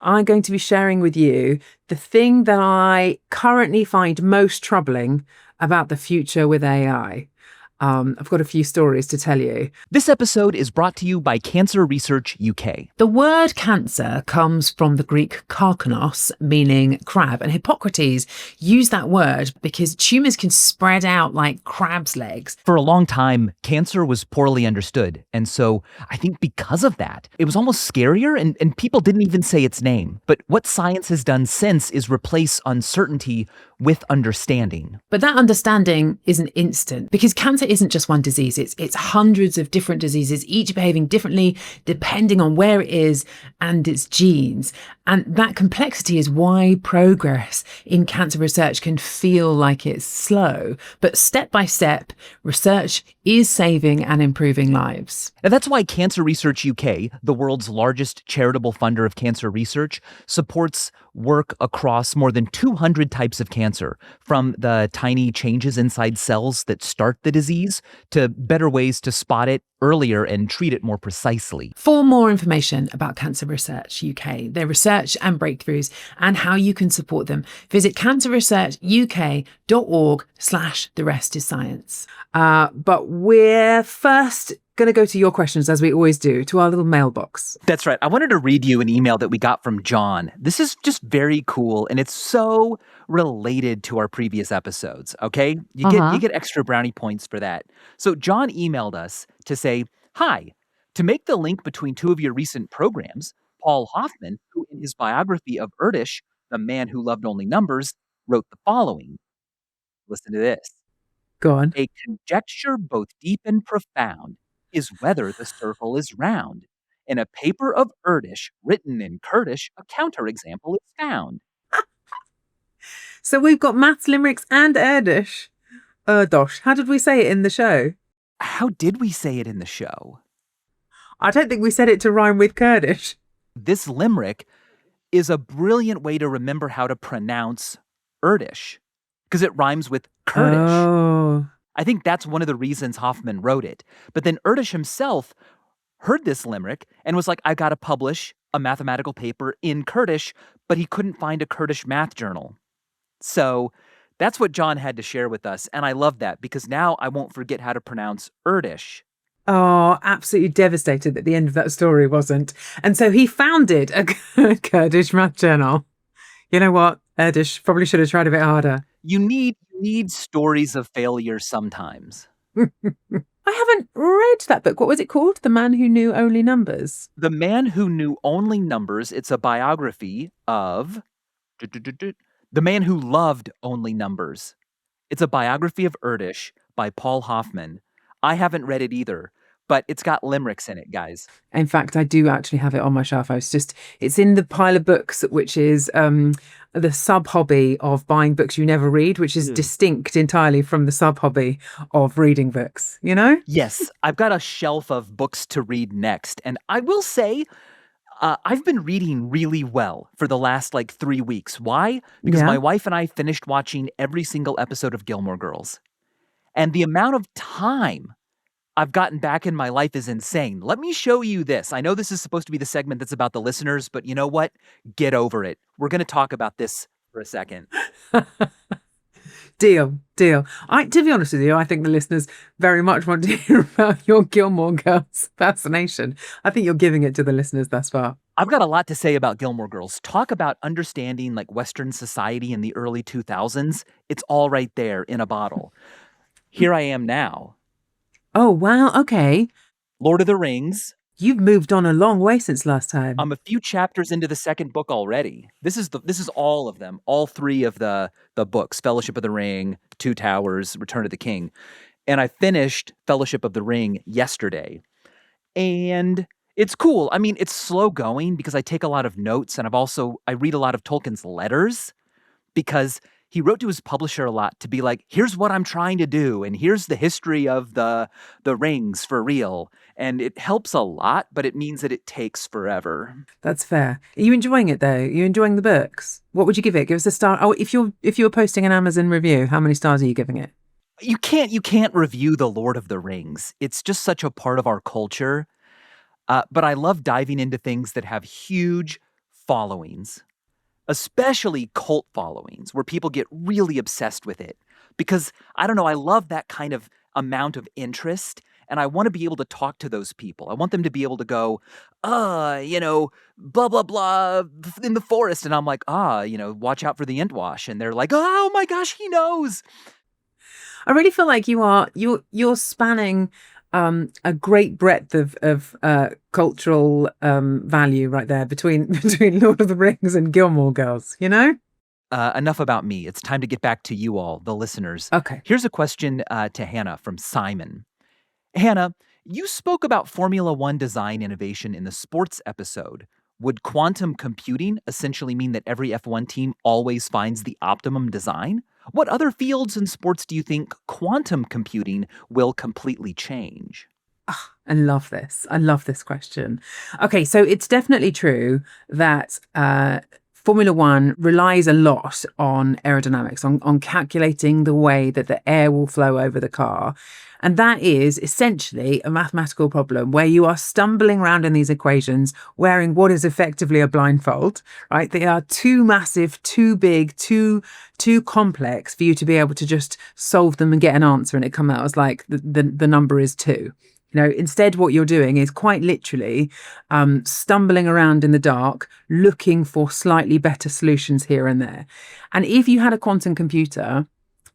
I'm going to be sharing with you the thing that I currently find most troubling about the future with AI. I've got a few stories to tell you. This episode is brought to you by Cancer Research UK. The word cancer comes from the Greek karkanos, meaning crab, and Hippocrates used that word because tumours can spread out like crab's legs. For a long time, cancer was poorly understood, and so I think because of that, it was almost scarier, and people didn't even say its name. But what science has done since is replace uncertainty with understanding. But that understanding isn't instant, because cancer isn't just one disease. It's hundreds of different diseases, each behaving differently depending on where it is and its genes. And that complexity is why progress in cancer research can feel like it's slow. But step by step, research is saving and improving lives. And that's why Cancer Research UK, the world's largest charitable funder of cancer research, supports work across more than 200 types of cancer, from the tiny changes inside cells that start the disease to better ways to spot it earlier and treat it more precisely. For more information about Cancer Research UK, their research and breakthroughs, and how you can support them, visit cancerresearchuk.org/the rest is science. But we're first going to go to your questions, as we always do, to our little mailbox. That's right. I wanted to read you an email that we got from John. This is just very cool, and it's so related to our previous episodes, okay? You get extra brownie points for that. So John emailed us to say, "Hi, to make the link between two of your recent programs, Paul Hoffman, who in his biography of Erdős, the man who loved only numbers, wrote the following." Listen to this. Go on. "A conjecture both deep and profound is whether the circle is round. In a paper of Erdős, written in Kurdish, a counterexample is found." So we've got maths, limericks, and Erdős. Erdős. How did we say it in the show? How did we say it in the show? I don't think we said it to rhyme with Kurdish. This limerick is a brilliant way to remember how to pronounce Erdős, because it rhymes with Kurdish. Oh. I think that's one of the reasons Hoffman wrote it. But then Erdős himself heard this limerick and was like, I got to publish a mathematical paper in Kurdish, but he couldn't find a Kurdish math journal. So that's what John had to share with us. And I love that, because now I won't forget how to pronounce Erdős. Oh, absolutely devastated that the end of that story wasn't. And so he founded a Kurdish math journal. You know what, Erdős probably should have tried a bit harder. You need stories of failure sometimes. I haven't read that book. What was it called? The Man Who Knew Only Numbers? The Man Who Knew Only Numbers. It's a biography of the man who loved only numbers. It's a biography of Erdős by Paul Hoffman. I haven't read it either, but it's got limericks in it, guys. In fact, I do actually have it on my shelf. It's in the pile of books, which is the sub-hobby of buying books you never read, which is distinct entirely from the sub-hobby of reading books, you know? Yes, I've got a shelf of books to read next. And I will say, I've been reading really well for the last 3 weeks. Why? Because my wife and I finished watching every single episode of Gilmore Girls. And the amount of time I've gotten back in my life is insane. Let me show you this. I know this is supposed to be the segment that's about the listeners, but you know what? Get over it. We're going to talk about this for a second. Deal. To be honest with you, I think the listeners very much want to hear about your Gilmore Girls fascination. I think you're giving it to the listeners thus far. I've got a lot to say about Gilmore Girls. Talk about understanding Western society in the early 2000s. It's all right there in a bottle. Here I am now. Oh, wow. Okay. Lord of the Rings. You've moved on a long way since last time. I'm a few chapters into the second book already. This is all of them, all three of the books: Fellowship of the Ring, Two Towers, Return of the King. And I finished Fellowship of the Ring yesterday. And it's cool. I mean, it's slow going because I take a lot of notes, and I read a lot of Tolkien's letters, because he wrote to his publisher a lot to be like, here's what I'm trying to do, and here's the history of the rings for real. And it helps a lot, but it means that it takes forever. That's fair. Are you enjoying it, though? Are you enjoying the books? What would you give it? Give us a star. Oh, if you were posting an Amazon review, how many stars are you giving it? You can't review The Lord of the Rings. It's just such a part of our culture. But I love diving into things that have huge followings, especially cult followings, where people get really obsessed with it. Because, I don't know, I love that kind of amount of interest, and I want to be able to talk to those people. I want them to be able to go, blah, blah, blah, in the forest. And I'm like, watch out for the Entwash. And they're like, oh my gosh, he knows. I really feel like you're spanning a great breadth of cultural value right there between Lord of the Rings and Gilmore Girls, you know? Enough about me. It's time to get back to you all, the listeners. Okay. Here's a question to Hannah from Simon. Hannah, you spoke about Formula One design innovation in the sports episode. Would quantum computing essentially mean that every F1 team always finds the optimum design? What other fields in sports do you think quantum computing will completely change? Oh, I love this. I love this question. Okay, so it's definitely true that Formula One relies a lot on aerodynamics, on calculating the way that the air will flow over the car. And that is essentially a mathematical problem where you are stumbling around in these equations wearing what is effectively a blindfold, right? They are too massive, too big, too complex for you to be able to just solve them and get an answer and it come out as like the number is 2. Instead, what you're doing is quite literally stumbling around in the dark, looking for slightly better solutions here and there. And if you had a quantum computer,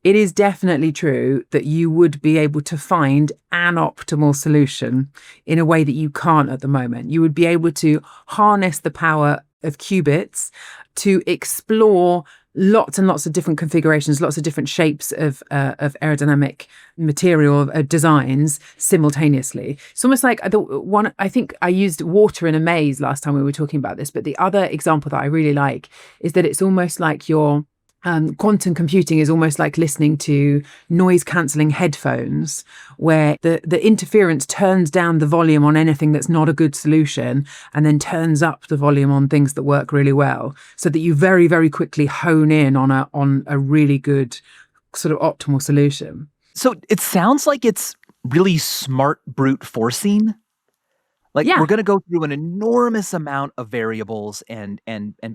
it is definitely true that you would be able to find an optimal solution in a way that you can't at the moment. You would be able to harness the power of qubits to explore lots and lots of different configurations, lots of different shapes of aerodynamic material designs simultaneously. It's almost like I think I used water in a maze last time we were talking about this, but the other example that I really like is that it's almost like your quantum computing is almost like listening to noise-cancelling headphones where the interference turns down the volume on anything that's not a good solution and then turns up the volume on things that work really well so that you very, very quickly hone in on a really good sort of optimal solution. So it sounds like it's really smart brute forcing. Like we're going to go through an enormous amount of variables and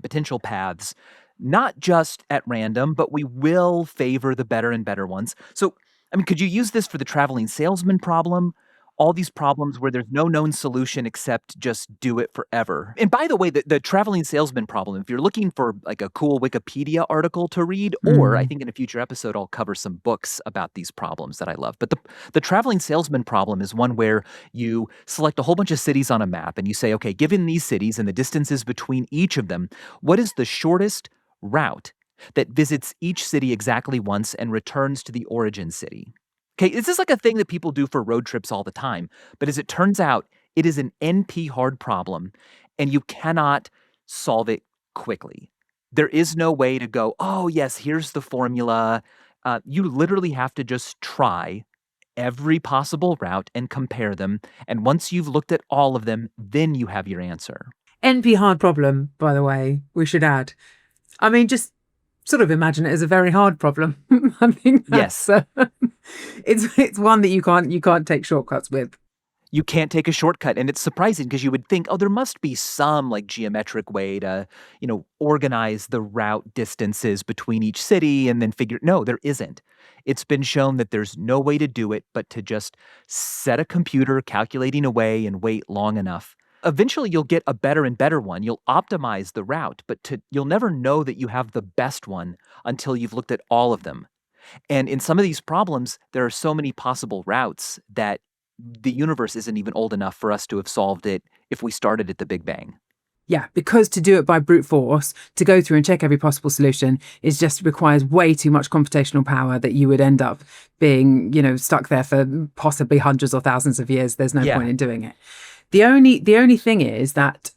potential paths, not just at random, but we will favor the better and better ones. So, could you use this for the traveling salesman problem? All these problems where there's no known solution except just do it forever. And by the way, the traveling salesman problem, if you're looking for like a cool Wikipedia article to read, or I think in a future episode, I'll cover some books about these problems that I love. But the traveling salesman problem is one where you select a whole bunch of cities on a map and you say, okay, given these cities and the distances between each of them, what is the shortest route that visits each city exactly once and returns to the origin city? Okay, this is like a thing that people do for road trips all the time. But as it turns out, it is an NP hard problem, and you cannot solve it quickly. There is no way to go, oh, yes, here's the formula. You literally have to just try every possible route and compare them. And once you've looked at all of them, then you have your answer. NP hard problem, by the way, we should add. Just sort of imagine it as a very hard problem. I think that's, it's one that you can't take shortcuts with. You can't take a shortcut, and it's surprising because you would think, oh, there must be some like geometric way to, organize the route distances between each city and then figure. No, there isn't. It's been shown that there's no way to do it but to just set a computer calculating away and wait long enough. Eventually, you'll get a better and better one. You'll optimize the route, but you'll never know that you have the best one until you've looked at all of them. And in some of these problems, there are so many possible routes that the universe isn't even old enough for us to have solved it if we started at the Big Bang. Yeah, because to do it by brute force, to go through and check every possible solution, requires way too much computational power that you would end up being, stuck there for possibly hundreds or thousands of years. There's no point in doing it. The only thing is that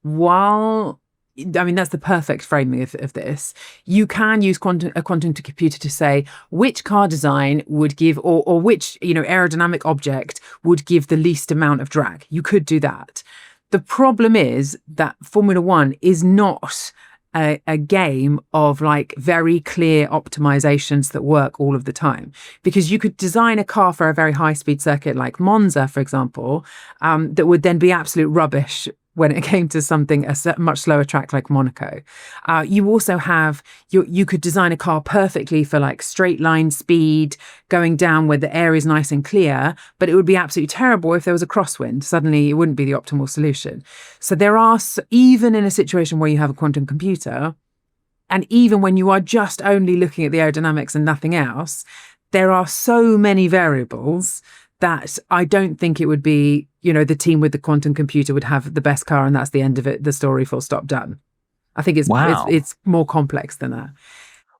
while that's the perfect framing of this, you can use a quantum computer to say which car design would give or which aerodynamic object would give the least amount of drag. You could do that. The problem is that Formula One is not a game of like very clear optimizations that work all of the time, because you could design a car for a very high speed circuit like Monza, for example, that would then be absolute rubbish when it came to something, much slower track like Monaco. You also have, you could design a car perfectly for like straight line speed, going down where the air is nice and clear, but it would be absolutely terrible if there was a crosswind. Suddenly it wouldn't be the optimal solution. So there are, even in a situation where you have a quantum computer, and even when you are just only looking at the aerodynamics and nothing else, there are so many variables that I don't think it would be, the team with the quantum computer would have the best car and that's the end of it, the story, full stop, done. I think it's more complex than that.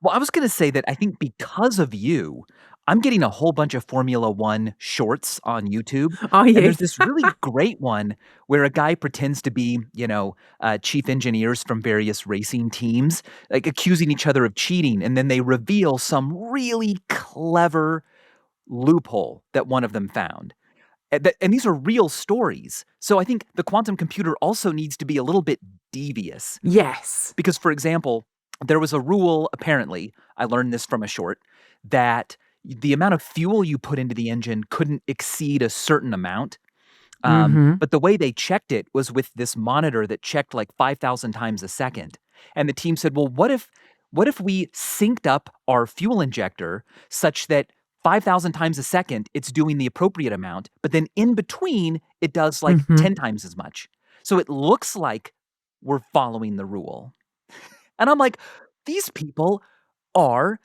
Well, I was going to say that I think because of you, I'm getting a whole bunch of Formula One shorts on YouTube. Are you? And there's this really great one where a guy pretends to be, chief engineers from various racing teams, like accusing each other of cheating. And then they reveal some really clever loophole that one of them found. And these are real stories. So I think the quantum computer also needs to be a little bit devious. Yes. Because, for example, there was a rule, apparently, I learned this from a short, that the amount of fuel you put into the engine couldn't exceed a certain amount. But the way they checked it was with this monitor that checked like 5,000 times a second. And the team said, well, what if we synced up our fuel injector such that 5,000 times a second, it's doing the appropriate amount, but then in between, it does like 10 times as much. So it looks like we're following the rule. And I'm like, these people are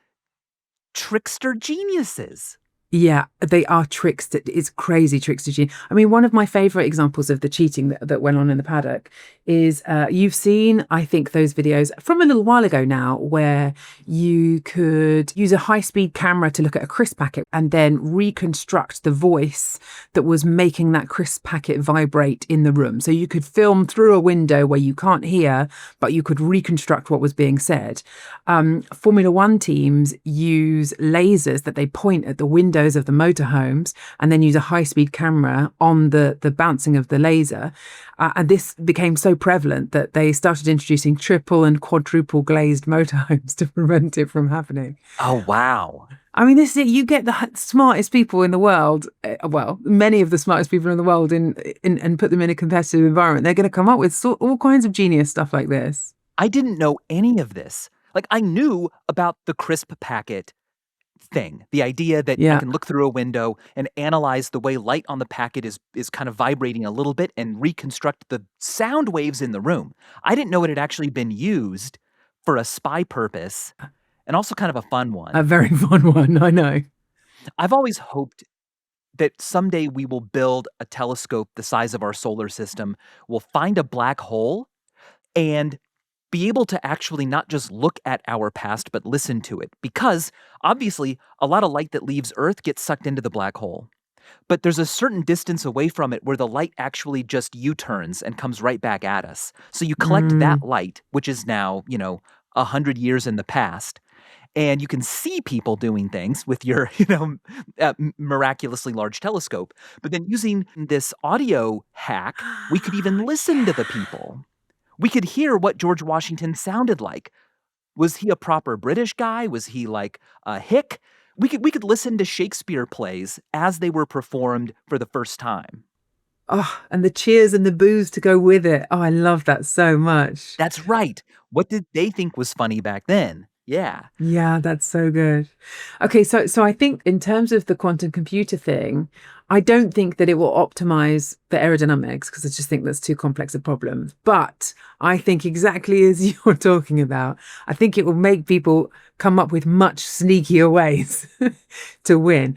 trickster geniuses. Yeah, they are trickster. It's crazy trickster genius. I mean, one of my favorite examples of the cheating that went on in the paddock is you've seen, I think, those videos from a little while ago now where you could use a high-speed camera to look at a crisp packet and then reconstruct the voice that was making that crisp packet vibrate in the room. So you could film through a window where you can't hear, but you could reconstruct what was being said. Formula One teams use lasers that they point at the windows of the motorhomes and then use a high-speed camera on the bouncing of the laser. And this became so prevalent that they started introducing triple and quadruple glazed motorhomes to prevent it from happening. Oh, wow. I mean, this is it. You get the smartest people in the world, many of the smartest people in the world and put them in a competitive environment. They're going to come up with all kinds of genius stuff like this. I didn't know any of this. Like, I knew about the crisp packet thing, the idea that I can look through a window and analyze the way light on the packet is kind of vibrating a little bit and reconstruct the sound waves in the room. I didn't know it had actually been used for a spy purpose, and also kind of a fun one. A very fun one, I know. I've always hoped that someday we will build a telescope the size of our solar system, we'll find a black hole, and be able to actually not just look at our past, but listen to it. Because, obviously, a lot of light that leaves Earth gets sucked into the black hole. But there's a certain distance away from it where the light actually just U-turns and comes right back at us. So you collect that light, which is now, 100 years in the past, and you can see people doing things with your, miraculously large telescope. But then using this audio hack, we could even listen to the people. We could hear what George Washington sounded like. Was he a proper British guy? Was he like a hick? We could listen to Shakespeare plays as they were performed for the first time. Oh, and the cheers and the boos to go with it. Oh, I love that so much. That's right. What did they think was funny back then? Yeah. Yeah, that's so good. Okay, so I think in terms of the quantum computer thing, I don't think that it will optimize the aerodynamics because I just think that's too complex a problem. But I think exactly as you're talking about, I think it will make people come up with much sneakier ways to win.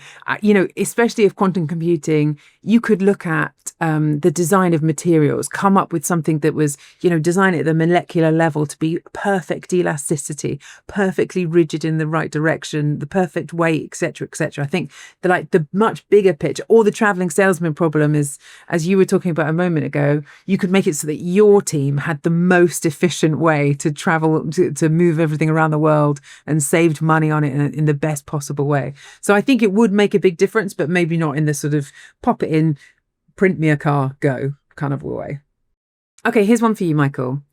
Especially if quantum computing, you could look at the design of materials, come up with something that was, design it at the molecular level to be perfect elasticity, perfectly rigid in the right direction, the perfect weight, etc., etc. I think the much bigger picture, or the traveling salesman problem is, as you were talking about a moment ago, you could make it so that your team had the most efficient way to travel, to move everything around the world and saved money on it in the best possible way. So I think it would make a big difference, but maybe not in the sort of pop it in, print me a car, go kind of way. Okay, here's one for you, Michael.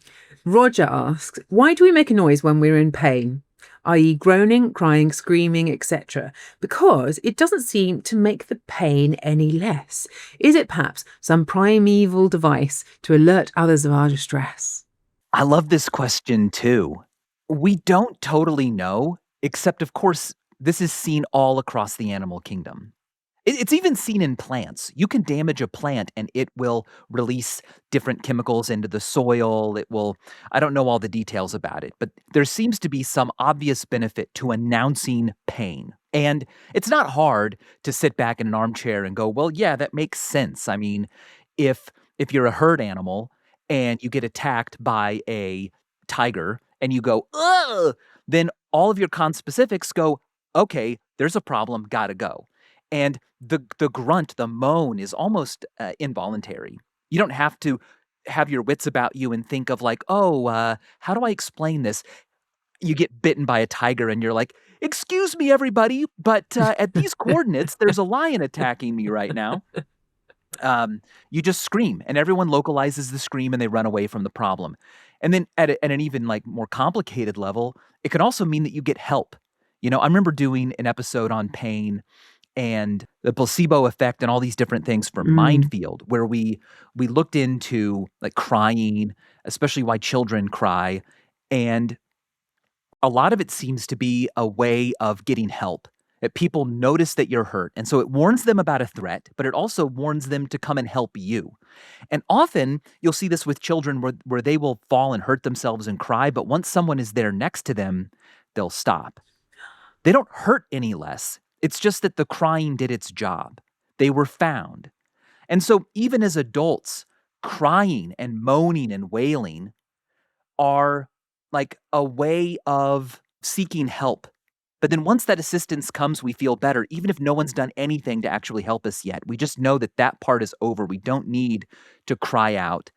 Roger asks, why do we make a noise when we're in pain? i.e. groaning, crying, screaming, etc., because it doesn't seem to make the pain any less. Is it perhaps some primeval device to alert others of our distress? I love this question too. We don't totally know, except of course, this is seen all across the animal kingdom. It's even seen in plants. You can damage a plant and it will release different chemicals into the soil. I don't know all the details about it, but there seems to be some obvious benefit to announcing pain. And it's not hard to sit back in an armchair and go, well, yeah, that makes sense. I mean, if you're a herd animal and you get attacked by a tiger and you go, ugh, then all of your conspecifics go, okay, there's a problem, gotta go. And the grunt, the moan is almost involuntary. You don't have to have your wits about you and think of like, oh, how do I explain this? You get bitten by a tiger and you're like, excuse me, everybody, but at these coordinates, there's a lion attacking me right now. You just scream and everyone localizes the scream and they run away from the problem. And then at an even like more complicated level, it can also mean that you get help. You know, I remember doing an episode on pain and the placebo effect and all these different things from Mindfield, where we looked into like crying, especially why children cry. And a lot of it seems to be a way of getting help. That people notice that you're hurt. And so it warns them about a threat, but it also warns them to come and help you. And often you'll see this with children where they will fall and hurt themselves and cry, but once someone is there next to them, they'll stop. They don't hurt any less. It's just that the crying did its job. They were found. And so even as adults, crying and moaning and wailing are like a way of seeking help. But then once that assistance comes, we feel better, even if no one's done anything to actually help us yet. We just know that that part is over. We don't need to cry out.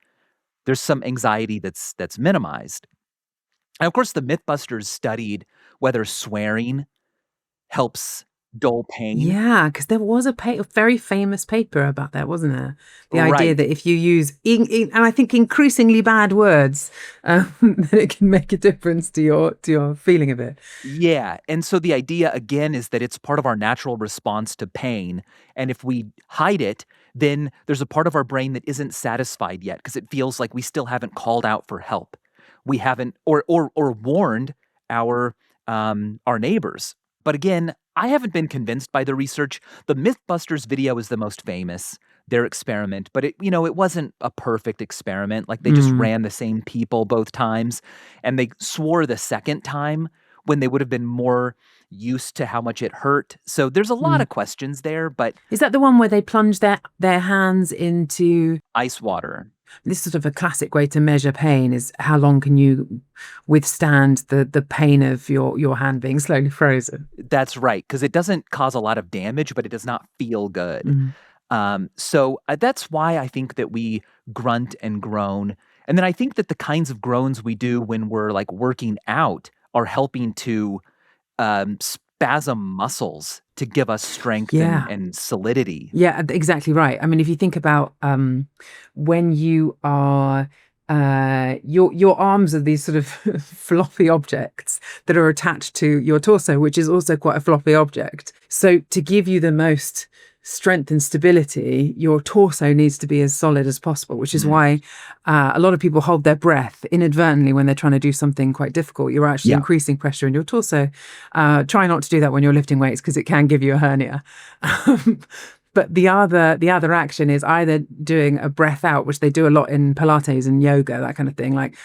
There's some anxiety that's minimized. And of course, the Mythbusters studied whether swearing helps dull pain. Yeah, because there was a very famous paper about that, wasn't there? The idea that if you use, and I think increasingly bad words, that it can make a difference to your feeling of it. Yeah, and so the idea, again, is that it's part of our natural response to pain. And if we hide it, then there's a part of our brain that isn't satisfied yet because it feels like we still haven't called out for help. We haven't, or warned our neighbors. But again, I haven't been convinced by the research. The Mythbusters video is the most famous, their experiment, but it wasn't a perfect experiment. Like they just ran the same people both times, and they swore the second time when they would have been more used to how much it hurt. So there's a lot of questions there, but is that the one where they plunge their hands into ice water? This is sort of a classic way to measure pain is how long can you withstand the pain of your hand being slowly frozen. That's right, because it doesn't cause a lot of damage, but it does not feel good. So that's why I think that we grunt and groan. And then I think that the kinds of groans we do when we're like working out are helping to spasm muscles to give us strength and solidity. Yeah, exactly right. I mean, if you think about when you are your arms are these sort of floppy objects that are attached to your torso, which is also quite a floppy object. So to give you the most strength and stability, your torso needs to be as solid as possible, which is why a lot of people hold their breath inadvertently when they're trying to do something quite difficult. You're actually increasing pressure in your torso. Try not to do that when you're lifting weights because it can give you a hernia. But the other action is either doing a breath out, which they do a lot in Pilates and yoga, that kind of thing, like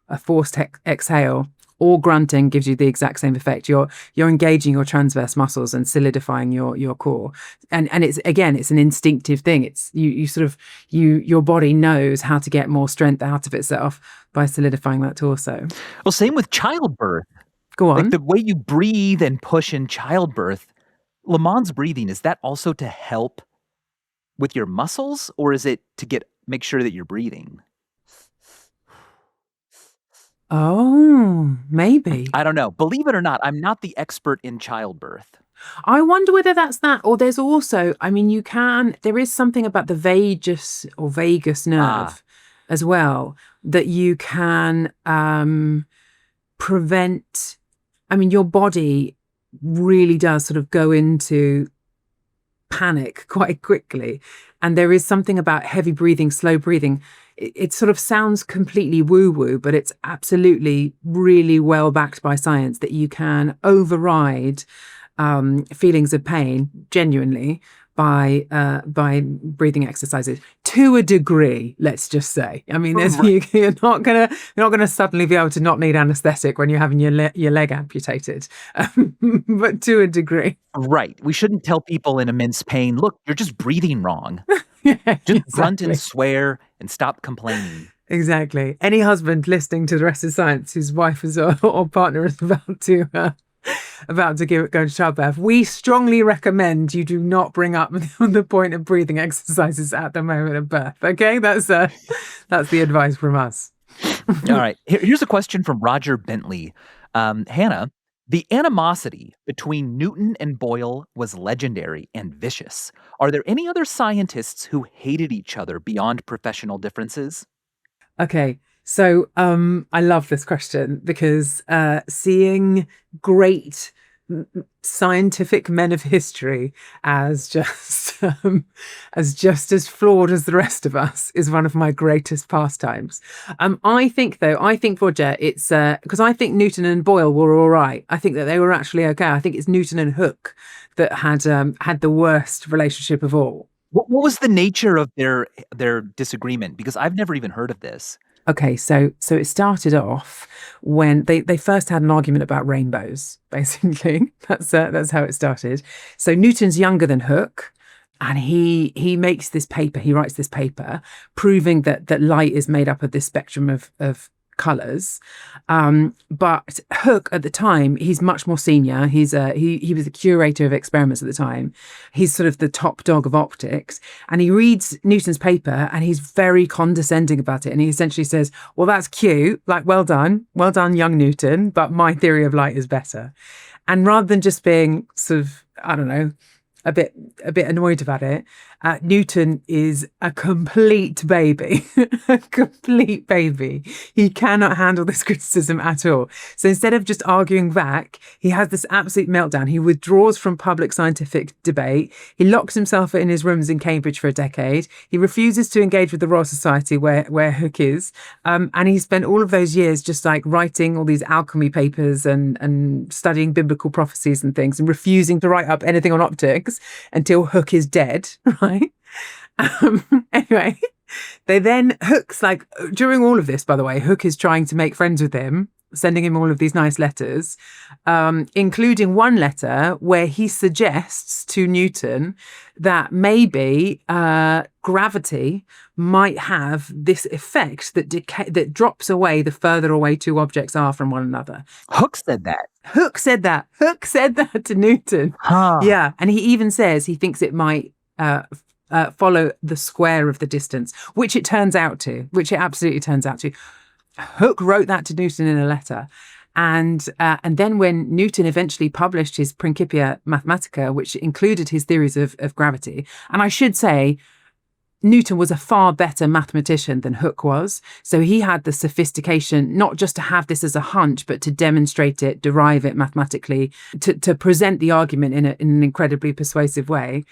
a forced exhale, or grunting gives you the exact same effect. You're engaging your transverse muscles and solidifying your core. And it's an instinctive thing. It's your body knows how to get more strength out of itself by solidifying that torso. Well, same with childbirth. Go on. Like the way you breathe and push in childbirth. Lamont's breathing, is that also to help with your muscles, or is it to make sure that you're breathing? Oh, maybe. I don't know. Believe it or not, I'm not the expert in childbirth. I wonder whether that's that, or there's also, I mean, there is something about the vagus nerve as well, that you can prevent I mean, your body really does sort of go into panic quite quickly. And there is something about heavy breathing, slow breathing. It sort of sounds completely woo-woo, but it's absolutely really well backed by science that you can override feelings of pain genuinely by breathing exercises to a degree. Let's just say. I mean, you're not gonna suddenly be able to not need anaesthetic when you're having your leg amputated, but to a degree. Right. We shouldn't tell people in immense pain, look, you're just breathing wrong. Yeah, just grunt and swear and stop complaining. Exactly. Any husband listening to the rest of science whose wife is or partner is about to go to childbirth, we strongly recommend you do not bring up the point of breathing exercises at the moment of birth. Okay, that's the advice from us. All right. Here's a question from Roger Bentley. Hannah, the animosity between Newton and Boyle was legendary and vicious. Are there any other scientists who hated each other beyond professional differences? Okay. So I love this question because seeing great scientific men of history as just as flawed as the rest of us is one of my greatest pastimes. I think, Roger, it's because I think Newton and Boyle were all right. I think that they were actually okay. I think it's Newton and Hooke that had the worst relationship of all. What was the nature of their disagreement? Because I've never even heard of this. Okay, so it started off when they first had an argument about rainbows, basically. That's how it started. So Newton's younger than Hooke, and he makes this paper, he writes this paper proving that light is made up of this spectrum of colours. But Hooke at the time, he's much more senior. He was the curator of experiments at the time. He's sort of the top dog of optics. And he reads Newton's paper and he's very condescending about it. And he essentially says, well, that's cute. Like, well done, young Newton. But my theory of light is better. And rather than just being sort of, I don't know, a bit annoyed about it, Newton is a complete baby. A complete baby. He cannot handle this criticism at all. So instead of just arguing back, he has this absolute meltdown. He withdraws from public scientific debate. He locks himself in his rooms in Cambridge for a decade. He refuses to engage with the Royal Society where Hooke is. And he spent all of those years just like writing all these alchemy papers and studying biblical prophecies and things and refusing to write up anything on optics until Hooke is dead, right? Anyway, Hooke's like, during all of this, by the way, Hooke is trying to make friends with him, sending him all of these nice letters, including one letter where he suggests to Newton that maybe gravity might have this effect that drops away the further away two objects are from one another. Hooke said that. Hooke said that to Newton. Huh. Yeah, and he even says he thinks it might follow the square of the distance, which it absolutely turns out to. Hooke wrote that to Newton in a letter. And then when Newton eventually published his Principia Mathematica, which included his theories of gravity, and I should say, Newton was a far better mathematician than Hooke was. So he had the sophistication, not just to have this as a hunch, but to demonstrate it, derive it mathematically, to present the argument in an incredibly persuasive way.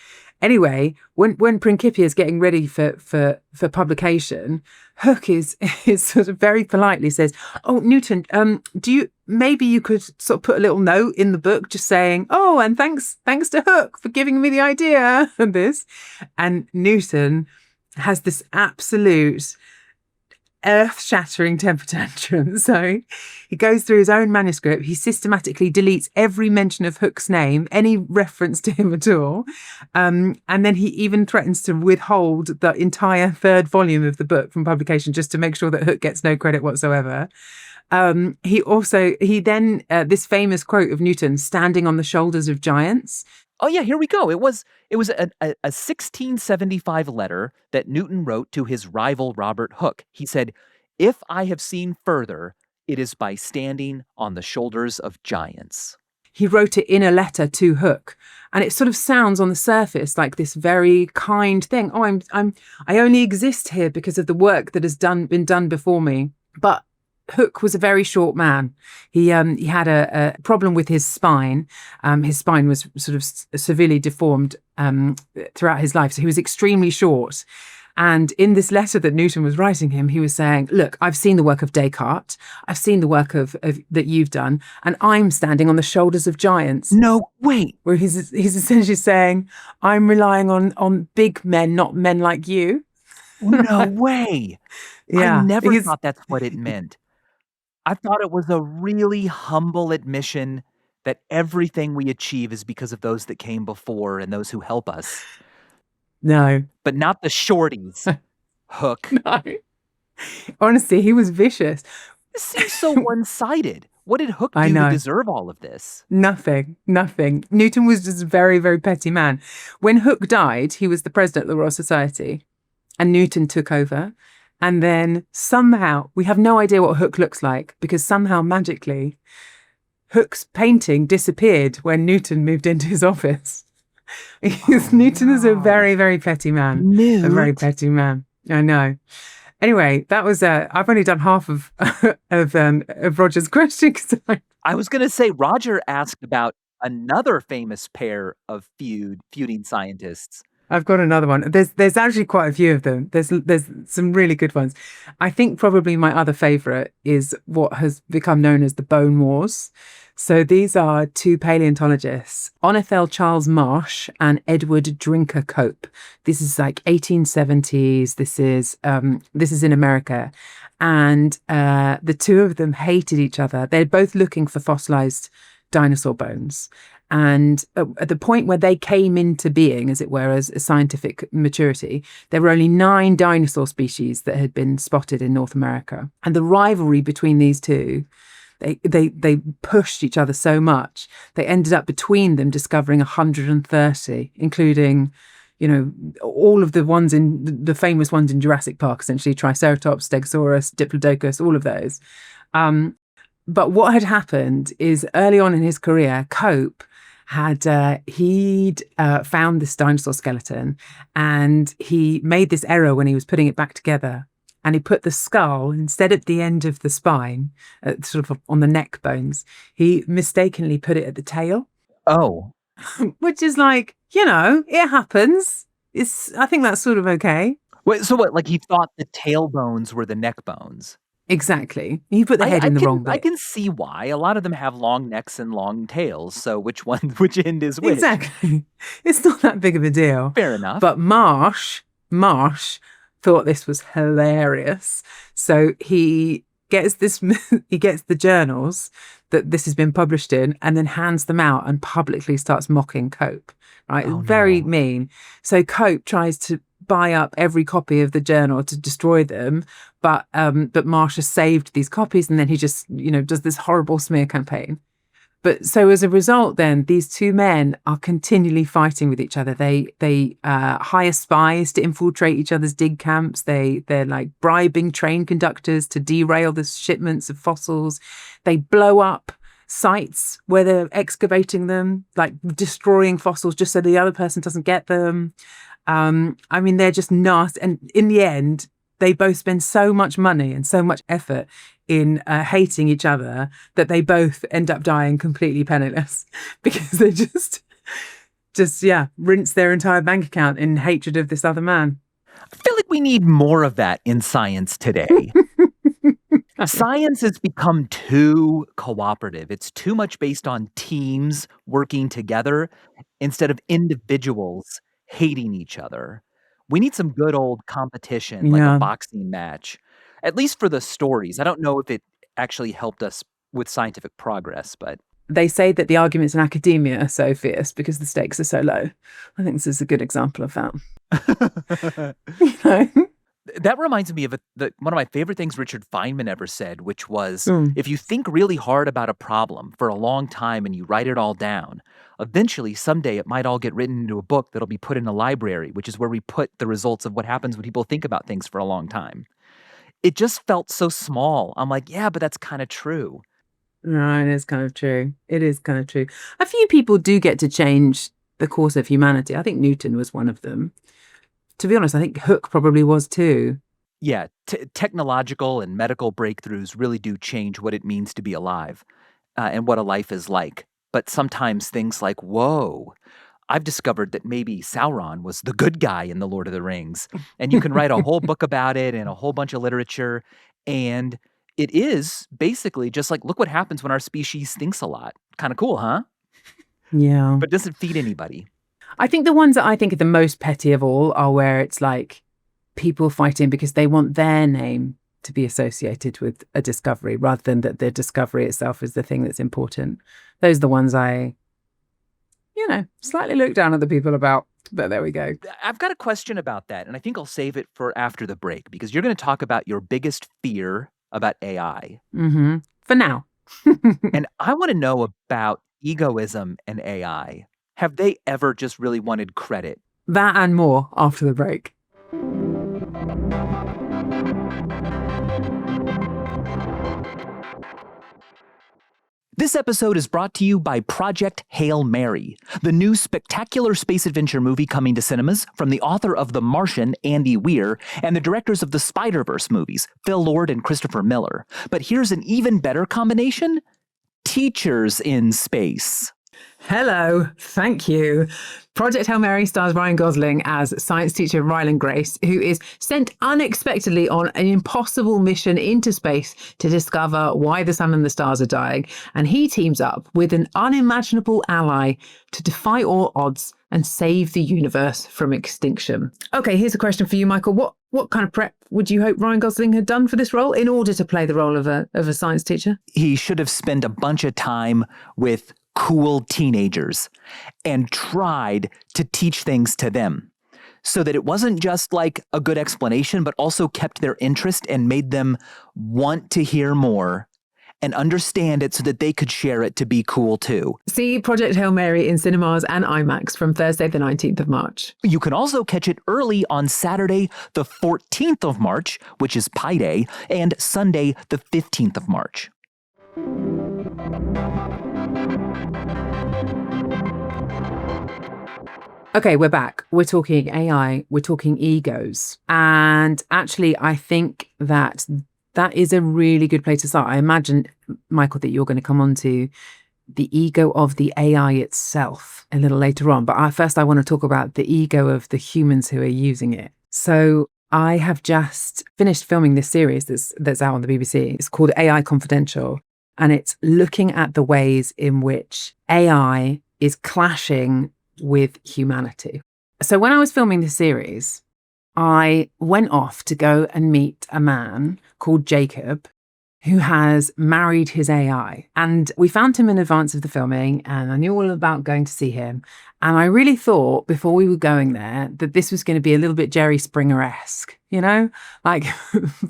Anyway, when Principia is getting ready for publication, Hooke is sort of very politely says, "Oh, Newton, maybe you could sort of put a little note in the book just saying, oh, and thanks to Hooke for giving me the idea of this." And Newton has this absolute earth-shattering temper tantrum. So he goes through his own manuscript. He systematically deletes every mention of Hooke's name, any reference to him at all. And then he even threatens to withhold the entire third volume of the book from publication just to make sure that Hooke gets no credit whatsoever. He then this famous quote of Newton, standing on the shoulders of giants. Oh yeah, here we go. It was a 1675 letter that Newton wrote to his rival Robert Hooke. He said, "If I have seen further, it is by standing on the shoulders of giants." He wrote it in a letter to Hooke, and it sort of sounds on the surface like this very kind thing. Oh, I only exist here because of the work that has been done before me. But Hooke was a very short man. He had a problem with his spine. His spine was sort of severely deformed throughout his life. So he was extremely short. And in this letter that Newton was writing him, he was saying, look, I've seen the work of Descartes. I've seen the work of that you've done. And I'm standing on the shoulders of giants. No, wait. Where he's essentially saying, I'm relying on big men, not men like you. No way. Yeah. I never thought that's what it meant. I thought it was a really humble admission that everything we achieve is because of those that came before and those who help us. No. But not the shorties, Hooke. No. Honestly, he was vicious. This seems so one-sided. What did Hooke do to deserve all of this? Nothing. Newton was just a very, very petty man. When Hooke died, he was the president of the Royal Society, and Newton took over. And then somehow, we have no idea what Hooke looks like, because somehow, magically, Hooke's painting disappeared when Newton moved into his office. Newton is a very, very petty man. A very petty man. I know. Anyway, that was I've only done half of Roger's question. I was going to say Roger asked about another famous pair of feuding scientists. I've got another one. There's actually quite a few of them. There's some really good ones. I think probably my other favourite is what has become known as the Bone Wars. So these are two paleontologists, Onothel Charles Marsh and Edward Drinker Cope. This is like 1870s. This is in America. And the two of them hated each other. They're both looking for fossilized dinosaur bones. And at the point where they came into being, as it were, as a scientific maturity, there were only 9 dinosaur species that had been spotted in North America. And the rivalry between these two, they pushed each other so much, they ended up between them discovering 130, including, all of the ones the famous ones in Jurassic Park, essentially Triceratops, Stegosaurus, Diplodocus, all of those. But what had happened is early on in his career, Cope he'd found this dinosaur skeleton, and he made this error when he was putting it back together. And he put the skull, instead at the end of the spine, sort of on the neck bones, he mistakenly put it at the tail. Oh. Which is like, it happens. I think that's sort of okay. Wait, so what, like he thought the tail bones were the neck bones? Exactly. He put the head in the wrong bit. I can see why. A lot of them have long necks and long tails. So which end is which? Exactly. It's not that big of a deal. Fair enough. But Marsh thought this was hilarious. So he gets the journals that this has been published in, and then hands them out and publicly starts mocking Cope. Right? Oh, very mean. So Cope tries to buy up every copy of the journal to destroy them, but Marsh has saved these copies, and then he just does this horrible smear campaign. But so as a result, then these two men are continually fighting with each other. They hire spies to infiltrate each other's dig camps. They're like bribing train conductors to derail the shipments of fossils. They blow up sites where they're excavating them, like destroying fossils just so the other person doesn't get them. They're just nasty. And in the end, they both spend so much money and so much effort in hating each other that they both end up dying completely penniless because they just rinse their entire bank account in hatred of this other man. I feel like we need more of that in science today. Science has become too cooperative. It's too much based on teams working together instead of individuals hating each other. We need some good old competition, like a boxing match, at least for the stories. I don't know if it actually helped us with scientific progress, but... They say that the arguments in academia are so fierce because the stakes are so low. I think this is a good example of that. That reminds me of one of my favorite things Richard Feynman ever said, which was, if you think really hard about a problem for a long time and you write it all down, eventually, someday, it might all get written into a book that'll be put in a library, which is where we put the results of what happens when people think about things for a long time. It just felt so small. I'm like, yeah, but that's kind of true. No, it is kind of true. It is kind of true. A few people do get to change the course of humanity. I think Newton was one of them. To be honest, I think Hooke probably was too. Yeah, technological and medical breakthroughs really do change what it means to be alive and what a life is like. But sometimes things like, whoa, I've discovered that maybe Sauron was the good guy in The Lord of the Rings. And you can write a whole book about it and a whole bunch of literature. And it is basically just like, look what happens when our species thinks a lot. Kind of cool, huh? Yeah. But doesn't feed anybody. I think the ones that I think are the most petty of all are where it's like people fighting because they want their name to be associated with a discovery rather than that the discovery itself is the thing that's important. Those are the ones I, slightly look down at the people about. But there we go. I've got a question about that, and I think I'll save it for after the break because you're going to talk about your biggest fear about AI. Mm-hmm. For now. And I want to know about egoism and AI. Have they ever just really wanted credit? That and more after the break. This episode is brought to you by Project Hail Mary, the new spectacular space adventure movie coming to cinemas from the author of The Martian, Andy Weir, and the directors of the Spider-Verse movies, Phil Lord and Christopher Miller. But here's an even better combination: teachers in space. Hello, thank you. Project Hail Mary stars Ryan Gosling as science teacher Ryland Grace, who is sent unexpectedly on an impossible mission into space to discover why the sun and the stars are dying. And he teams up with an unimaginable ally to defy all odds and save the universe from extinction. Okay, here's a question for you, Michael. What kind of prep would you hope Ryan Gosling had done for this role in order to play the role of a science teacher? He should have spent a bunch of time with cool teenagers and tried to teach things to them so that it wasn't just like a good explanation, but also kept their interest and made them want to hear more and understand it so that they could share it to be cool too. See Project Hail Mary in cinemas and IMAX from Thursday the 19th of March. You can also catch it early on Saturday the 14th of March, which is Pi Day, and Sunday the 15th of March. Okay, we're back. We're talking AI, we're talking egos. And actually, I think that is a really good place to start. I imagine, Michael, that you're going to come on to the ego of the AI itself a little later on. But first, I want to talk about the ego of the humans who are using it. So I have just finished filming this series that's out on the BBC. It's called AI Confidential. And it's looking at the ways in which AI is clashing with humanity. So when I was filming this series, I went off to go and meet a man called Jacob who has married his AI. And we found him in advance of the filming, and I knew all about going to see him. And I really thought before we were going there that this was going to be a little bit Jerry Springer-esque, like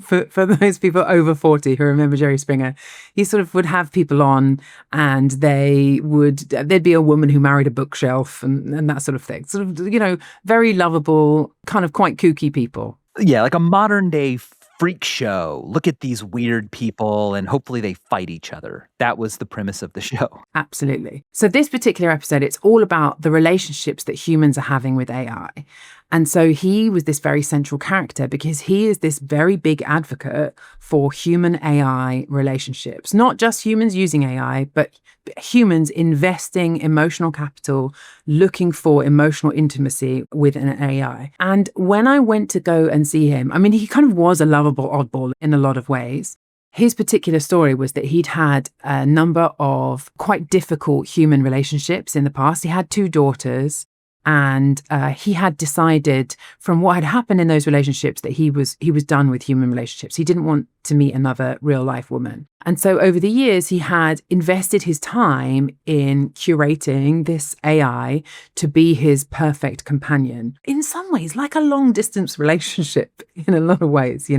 for those people over 40 who remember Jerry Springer. He sort of would have people on and there'd be a woman who married a bookshelf and that sort of thing. Sort of, very lovable, kind of quite kooky people. Yeah, like a modern day freak show. Look at these weird people and hopefully they fight each other. That was the premise of the show. Absolutely. So this particular episode, it's all about the relationships that humans are having with AI. And so he was this very central character because he is this very big advocate for human AI relationships, not just humans using AI, but humans investing emotional capital, looking for emotional intimacy with an AI. And when I went to go and see him, I mean, he kind of was a lovable oddball in a lot of ways. His particular story was that he'd had a number of quite difficult human relationships in the past. He had 2 daughters. And he had decided from what had happened in those relationships that he was done with human relationships. He didn't want to meet another real life woman. And so over the years, he had invested his time in curating this AI to be his perfect companion. In some ways, like a long distance relationship in a lot of ways,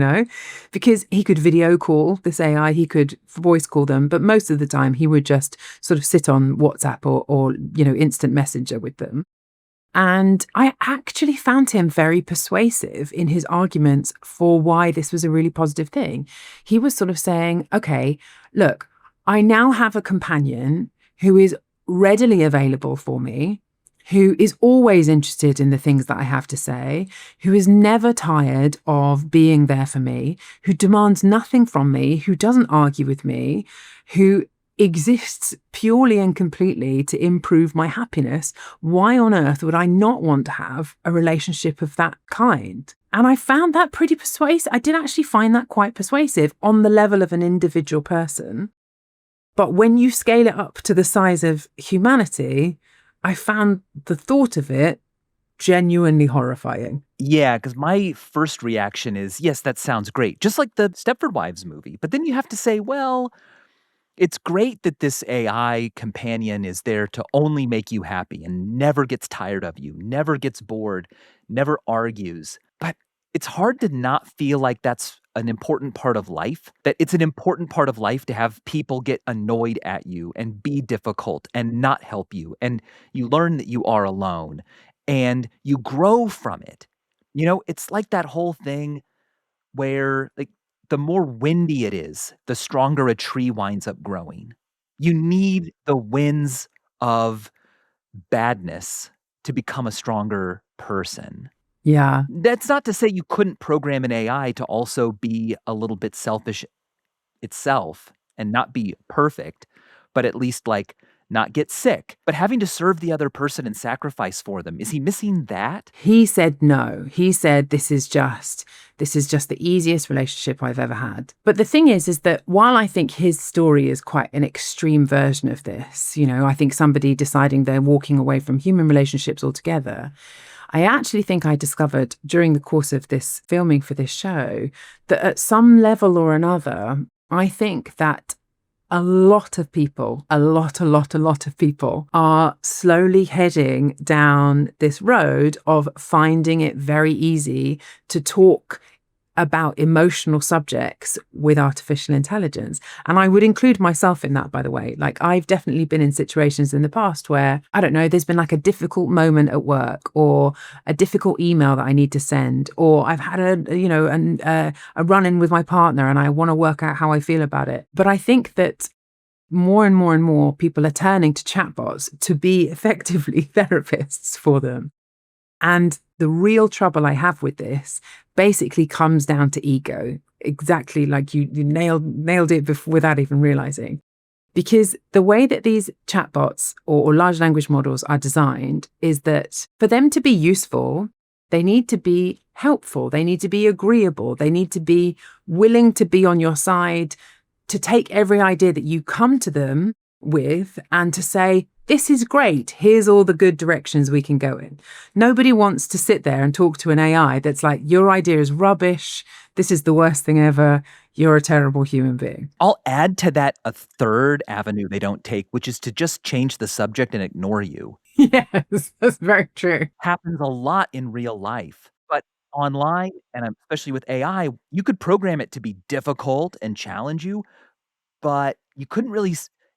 because he could video call this AI, he could voice call them, but most of the time he would just sort of sit on WhatsApp or instant messenger with them. And I actually found him very persuasive in his arguments for why this was a really positive thing. He was sort of saying, okay, look, I now have a companion who is readily available for me. who is always interested in the things that I have to say, who is never tired of being there for me, who demands nothing from me, who doesn't argue with me, who exists purely and completely to improve my happiness, why on earth would I not want to have a relationship of that kind? And I found that pretty persuasive. I did actually find that quite persuasive on the level of an individual person. But when you scale it up to the size of humanity, I found the thought of it genuinely horrifying. Yeah, because my first reaction is, yes, that sounds great. Just like the Stepford Wives movie. But then you have to say, well, it's great that this AI companion is there to only make you happy and never gets tired of you, never gets bored, never argues. But it's hard to not feel like that's an important part of life, that it's an important part of life to have people get annoyed at you and be difficult and not help you. And you learn that you are alone and you grow from it. You know, it's like that whole thing where, like, the more windy it is, the stronger a tree winds up growing. You need the winds of badness to become a stronger person. Yeah. That's not to say you couldn't program an AI to also be a little bit selfish itself and not be perfect, but at least like not get sick. But having to serve the other person and sacrifice for them, is he missing that? He said no. He said this is just the easiest relationship I've ever had. But the thing is that while I think his story is quite an extreme version of this, you know, I think somebody deciding they're walking away from human relationships altogether, I actually think I discovered during the course of this filming for this show that at some level or another, I think that a lot of people, a lot of people are slowly heading down this road of finding it very easy to talk about emotional subjects with artificial intelligence. And I would include myself in that, by the way. Like, I've definitely been in situations in the past where, I don't know, there's been like a difficult moment at work or a difficult email that I need to send, or I've had a run-in with my partner and I want to work out how I feel about it. But I think that more and more people are turning to chatbots to be effectively therapists for them. And the real trouble I have with this basically comes down to ego, exactly like you nailed it without even realizing. Because the way that these chatbots or large language models are designed is that for them to be useful, they need to be helpful, they need to be agreeable, they need to be willing to be on your side, to take every idea that you come to them with and to say, this is great. Here's all the good directions we can go in. Nobody wants to sit there and talk to an AI that's like, your idea is rubbish. This is the worst thing ever. You're a terrible human being. I'll add to that a third avenue they don't take, which is to just change the subject and ignore you. Yes, that's very true. Happens a lot in real life. But online, and especially with AI, you could program it to be difficult and challenge you, but you couldn't really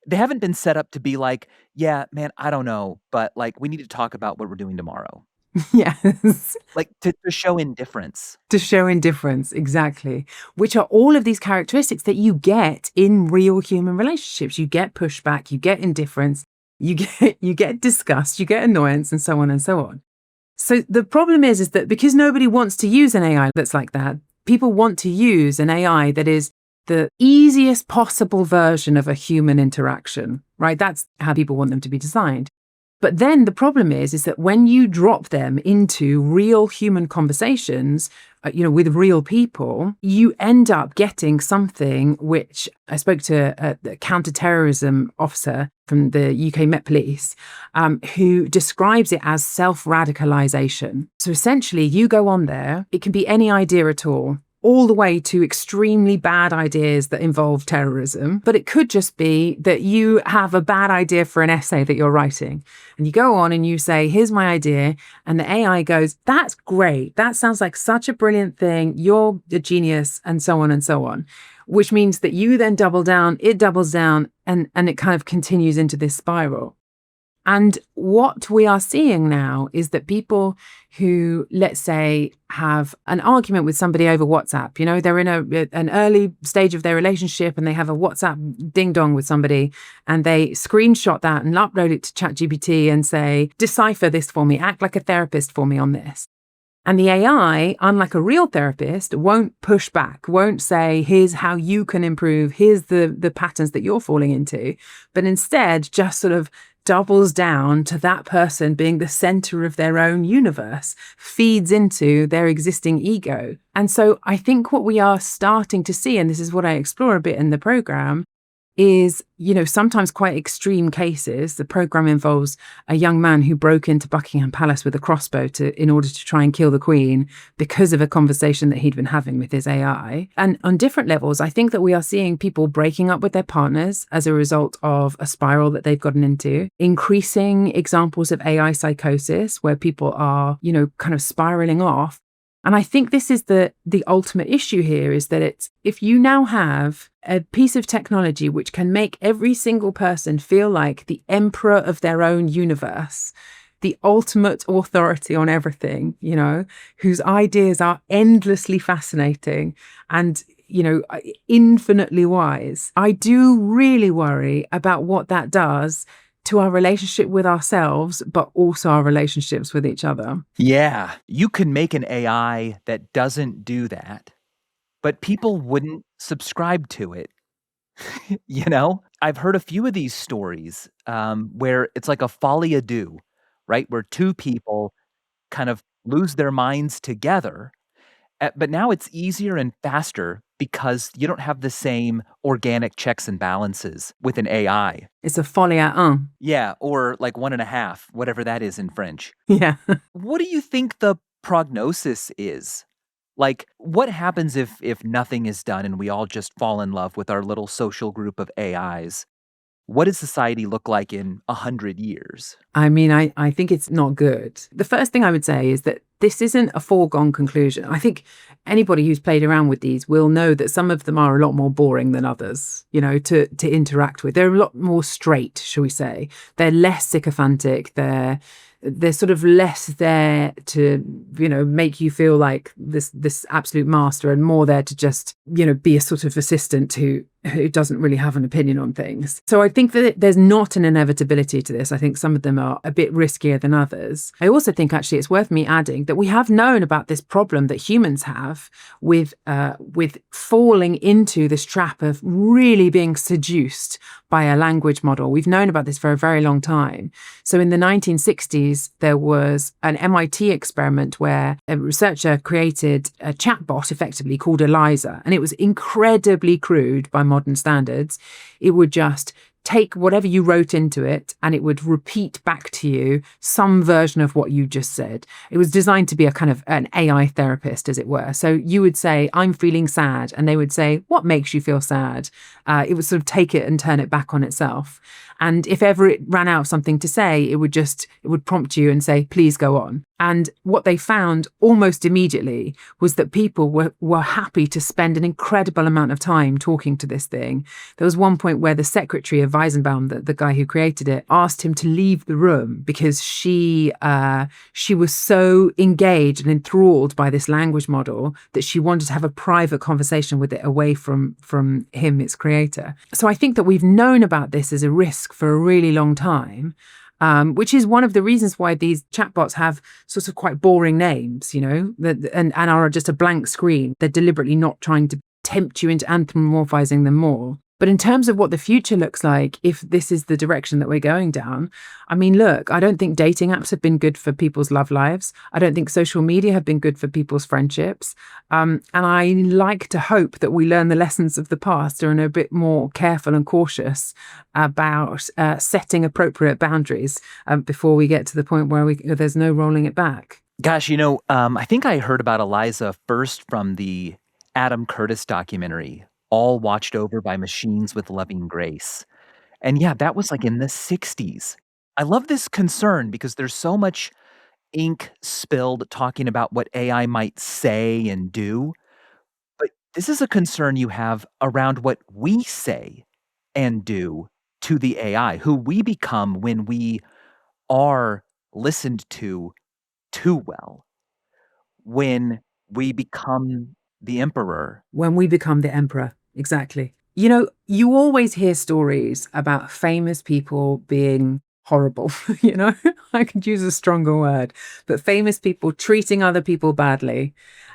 they haven't been set up to be like, yeah, man, I don't know, but like we need to talk about what we're doing tomorrow. Yes. Like to show indifference. To show indifference, exactly. Which are all of these characteristics that you get in real human relationships. You get pushback, you get indifference, you get disgust, you get annoyance, and so on and so on. So the problem is that because nobody wants to use an AI that's like that, people want to use an AI that is the easiest possible version of a human interaction, right? That's how people want them to be designed. But then the problem is that when you drop them into real human conversations, with real people, you end up getting something which I spoke to a counterterrorism officer from the UK Met Police, who describes it as self-radicalization. So essentially you go on there, it can be any idea at all the way to extremely bad ideas that involve terrorism. But it could just be that you have a bad idea for an essay that you're writing. And you go on and you say, here's my idea. And the AI goes, that's great. That sounds like such a brilliant thing. You're a genius, and so on and so on. Which means that you then double down, it doubles down, and it kind of continues into this spiral. And what we are seeing now is that people who, let's say, have an argument with somebody over WhatsApp, they're in an early stage of their relationship and they have a WhatsApp ding dong with somebody and they screenshot that and upload it to ChatGPT and say, decipher this for me, act like a therapist for me on this. And the AI, unlike a real therapist, won't push back, won't say, here's how you can improve, here's the patterns that you're falling into, but instead just sort of doubles down to that person being the center of their own universe, feeds into their existing ego. And so I think what we are starting to see, and this is what I explore a bit in the program, is, sometimes quite extreme cases. The program involves a young man who broke into Buckingham Palace with a crossbow in order to try and kill the Queen because of a conversation that he'd been having with his AI. And on different levels, I think that we are seeing people breaking up with their partners as a result of a spiral that they've gotten into, increasing examples of AI psychosis where people are, kind of spiraling off. And I think this is the ultimate issue here, is that if you now have a piece of technology which can make every single person feel like the emperor of their own universe, the ultimate authority on everything, whose ideas are endlessly fascinating and, infinitely wise, I do really worry about what that does to our relationship with ourselves, but also our relationships with each other. Yeah, you can make an AI that doesn't do that, but people wouldn't subscribe to it. I've heard a few of these stories where it's like a folie à deux, right? Where two people kind of lose their minds together. But now it's easier and faster because you don't have the same organic checks and balances with an AI. It's a folie à un. Yeah, or like 1.5, whatever that is in French. Yeah. What do you think the prognosis is? Like, what happens if nothing is done and we all just fall in love with our little social group of AIs? What does society look like in 100 years? I mean, I think it's not good. The first thing I would say is that this isn't a foregone conclusion. I think anybody who's played around with these will know that some of them are a lot more boring than others, to interact with. They're a lot more straight, shall we say. They're less sycophantic. They're sort of less there to, make you feel like this absolute master, and more there to just, be a sort of assistant who doesn't really have an opinion on things. So I think that there's not an inevitability to this. I think some of them are a bit riskier than others. I also think actually it's worth me adding that we have known about this problem that humans have with falling into this trap of really being seduced by a language model. We've known about this for a very long time. So in the 1960s, there was an MIT experiment where a researcher created a chatbot effectively called Eliza, and it was incredibly crude by modern standards. It would just take whatever you wrote into it and it would repeat back to you some version of what you just said. It was designed to be a kind of an AI therapist, as it were. So you would say, I'm feeling sad. And they would say, what makes you feel sad? It would sort of take it and turn it back on itself. And if ever it ran out of something to say, it would prompt you and say, please go on. And what they found almost immediately was that people were happy to spend an incredible amount of time talking to this thing. There was one point where the secretary of Weizenbaum, the guy who created it, asked him to leave the room because she was so engaged and enthralled by this language model that she wanted to have a private conversation with it away from him, its creator. So I think that we've known about this as a risk for a really long time. Which is one of the reasons why these chatbots have sort of quite boring names, and are just a blank screen. They're deliberately not trying to tempt you into anthropomorphizing them more. But in terms of what the future looks like, if this is the direction that we're going down, I mean, look, I don't think dating apps have been good for people's love lives. I don't think social media have been good for people's friendships. And I like to hope that we learn the lessons of the past and are a bit more careful and cautious about setting appropriate boundaries before we get to the point where there's no rolling it back. Gosh, I think I heard about Eliza first from the Adam Curtis documentary, All Watched Over by Machines with Loving Grace. And yeah, that was like in the 60s. I love this concern because there's so much ink spilled talking about what AI might say and do. But this is a concern you have around what we say and do to the AI, who we become when we are listened to too well when we become the emperor. When we become the emperor. Exactly. You know, you always hear stories about famous people being horrible, you know? I could use a stronger word, but famous people treating other people badly.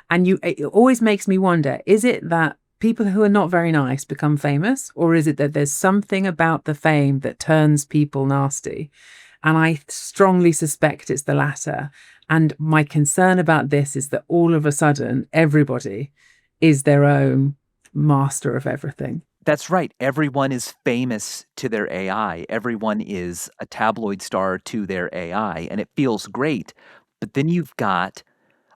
And it always makes me wonder, is it that people who are not very nice become famous, or is it that there's something about the fame that turns people nasty? And I strongly suspect it's the latter. And my concern about this is that all of a sudden, everybody is their own master of everything. That's right. Everyone is famous to their AI. Everyone is a tabloid star to their AI, and it feels great. But then you've got,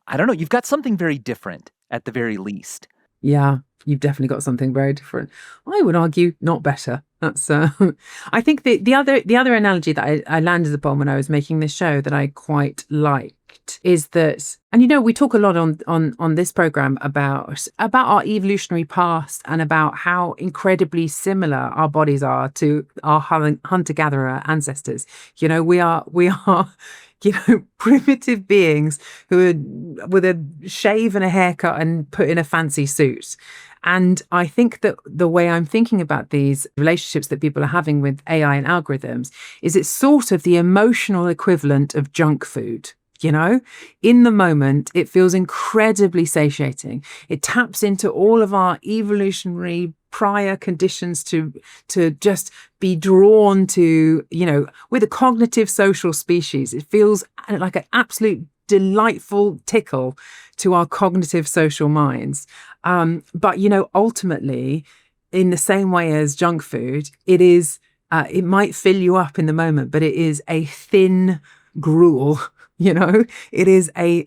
I don't know, you've got something very different at the very least. Yeah, you've definitely got something very different. I would argue not better. That's I think the other analogy that I landed upon when I was making this show that I quite liked is that, and you know, we talk a lot on this program about our evolutionary past and about how incredibly similar our bodies are to our hunter-gatherer ancestors. You know, we are you know, primitive beings who are with a shave and a haircut and put in a fancy suit. And I think that the way I'm thinking about these relationships that people are having with AI and algorithms is it's sort of the emotional equivalent of junk food. You know, in the moment, it feels incredibly satiating. It taps into all of our evolutionary prior conditions to just be drawn to, you know, we're the cognitive social species. It feels like an absolute delightful tickle to our cognitive social minds. But, you know, ultimately, in the same way as junk food, it is, it might fill you up in the moment, but it is a thin gruel. You know, it is a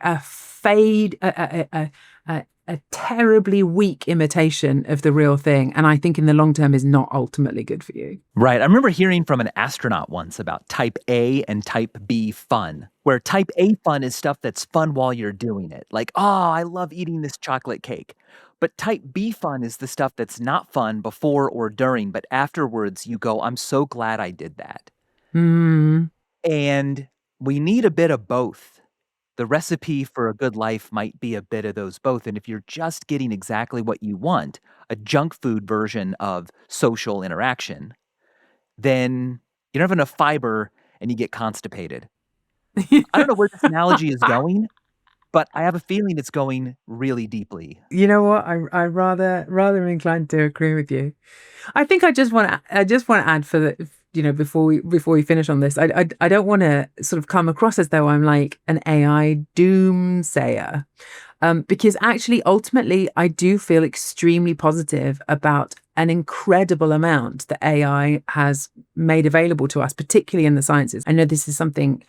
terribly weak imitation of the real thing. And I think in the long term is not ultimately good for you. Right. I remember hearing from an astronaut once about type A and type B fun, where type A fun is stuff that's fun while you're doing it. Like, oh, I love eating this chocolate cake. But type B fun is the stuff that's not fun before or during, but afterwards you go, I'm so glad I did that. And we need a bit of both. The recipe for a good life might be a bit of those both. And if you're just getting exactly what you want, a junk food version of social interaction, then you don't have enough fiber and you get constipated. I don't know where this analogy is going, but I have a feeling it's going really deeply. You know what? I rather inclined to agree with you. I think I just want to add for the, you know, before we finish on this, I don't want to sort of come across as though I'm like an AI doomsayer, because actually ultimately I do feel extremely positive about an incredible amount that AI has made available to us, particularly in the sciences. I know this is something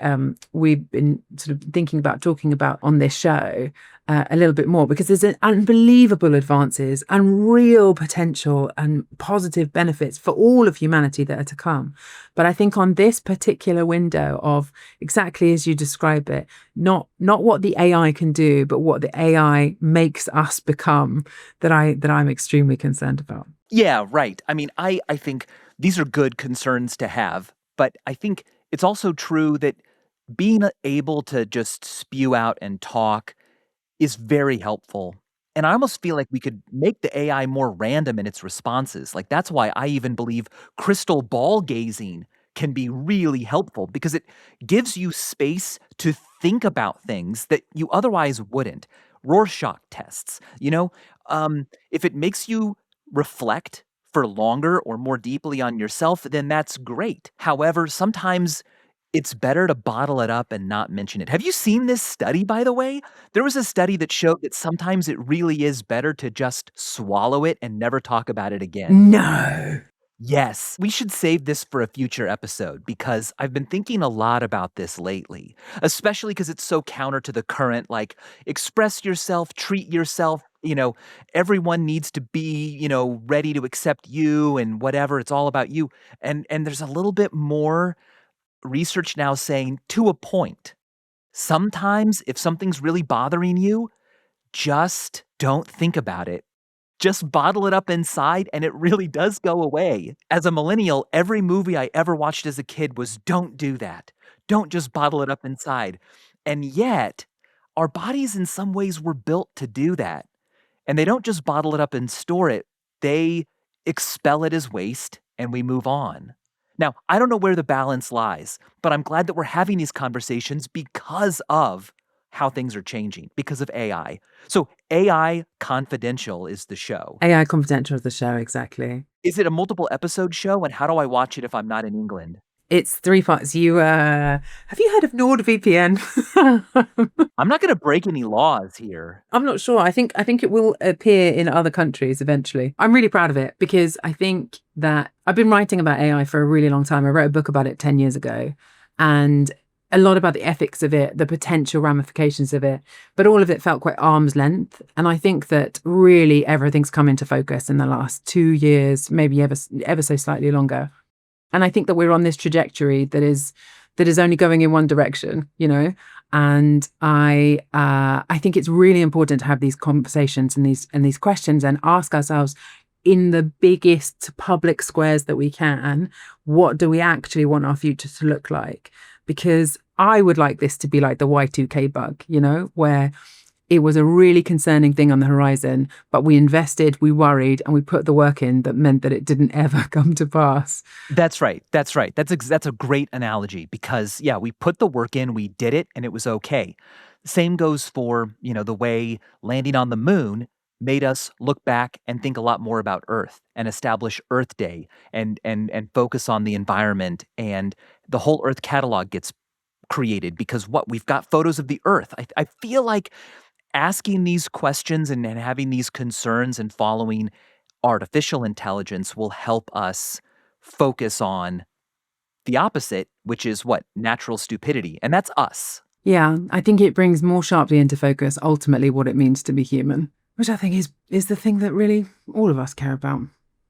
we've been sort of thinking about talking about on this show a little bit more, because there's an unbelievable advances and real potential and positive benefits for all of humanity that are to come. But I think on this particular window of exactly as you describe it, not what the AI can do, but what the AI makes us become, that I'm extremely concerned about. Yeah, right. I mean, I think these are good concerns to have, but I think it's also true that being able to just spew out and talk is very helpful. And I almost feel like we could make the AI more random in its responses. Like, that's why I even believe crystal ball gazing can be really helpful, because it gives you space to think about things that you otherwise wouldn't. Rorschach tests, you know, if it makes you reflect for longer or more deeply on yourself, then that's great. However, sometimes it's better to bottle it up and not mention it. Have you seen this study, by the way? There was a study that showed that sometimes it really is better to just swallow it and never talk about it again. No. Yes, we should save this for a future episode, because I've been thinking a lot about this lately, especially because it's so counter to the current, like, express yourself, treat yourself, you know, everyone needs to be, you know, ready to accept you and whatever, it's all about you. And there's a little bit more research now saying, to a point, sometimes if something's really bothering you, just don't think about it. just bottle it up inside and it really does go away. As a millennial, every movie I ever watched as a kid was don't do that. Don't just bottle it up inside. And yet, our bodies in some ways were built to do that. And they don't just bottle it up and store it, they expel it as waste and we move on. Now, I don't know where the balance lies, but I'm glad that we're having these conversations because of how things are changing, because of AI. So AI Confidential is the show. AI Confidential is the show, exactly. Is it a multiple episode show? And how do I watch it if I'm not in England? It's 3 parts. Have you heard of NordVPN? I'm not going to break any laws here. I'm not sure. I think it will appear in other countries eventually. I'm really proud of it because I think that I've been writing about AI for a really long time. I wrote a book about it 10 years ago, and a lot about the ethics of it, the potential ramifications of it, but all of it felt quite arm's length. And I think that really everything's come into focus in the last 2 years, maybe ever so slightly longer. And I think that we're on this trajectory that is only going in one direction, you know. And I think it's really important to have these conversations and these questions and ask ourselves in the biggest public squares that we can, what do we actually want our future to look like? Because I would like this to be like the Y2K bug, you know, where it was a really concerning thing on the horizon, but we invested, we worried, and we put the work in that meant that it didn't ever come to pass. That's right. That's a great analogy because, yeah, we put the work in, we did it, and it was okay. Same goes for, you know, the way landing on the moon made us look back and think a lot more about Earth and establish Earth Day and focus on the environment, and the whole Earth catalog gets created because we've got photos of the Earth. I feel like asking these questions and having these concerns and following artificial intelligence will help us focus on the opposite, which is what? Natural stupidity. And that's us. Yeah, I think it brings more sharply into focus ultimately what it means to be human, which I think is the thing that really all of us care about.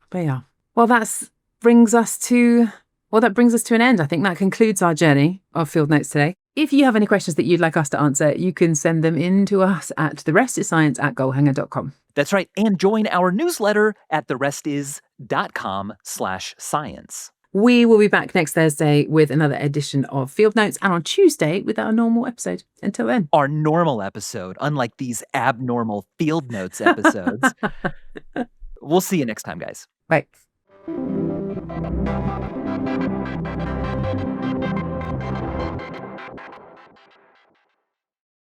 But yeah, well, that brings us to an end. I think that concludes our journey of Field Notes today. If you have any questions that you'd like us to answer, you can send them in to us at therestiscience@goalhanger.com. That's right. And join our newsletter at therestis.com/science. We will be back next Thursday with another edition of Field Notes, and on Tuesday with our normal episode. Until then. Our normal episode, unlike these abnormal Field Notes episodes. We'll see you next time, guys. Bye.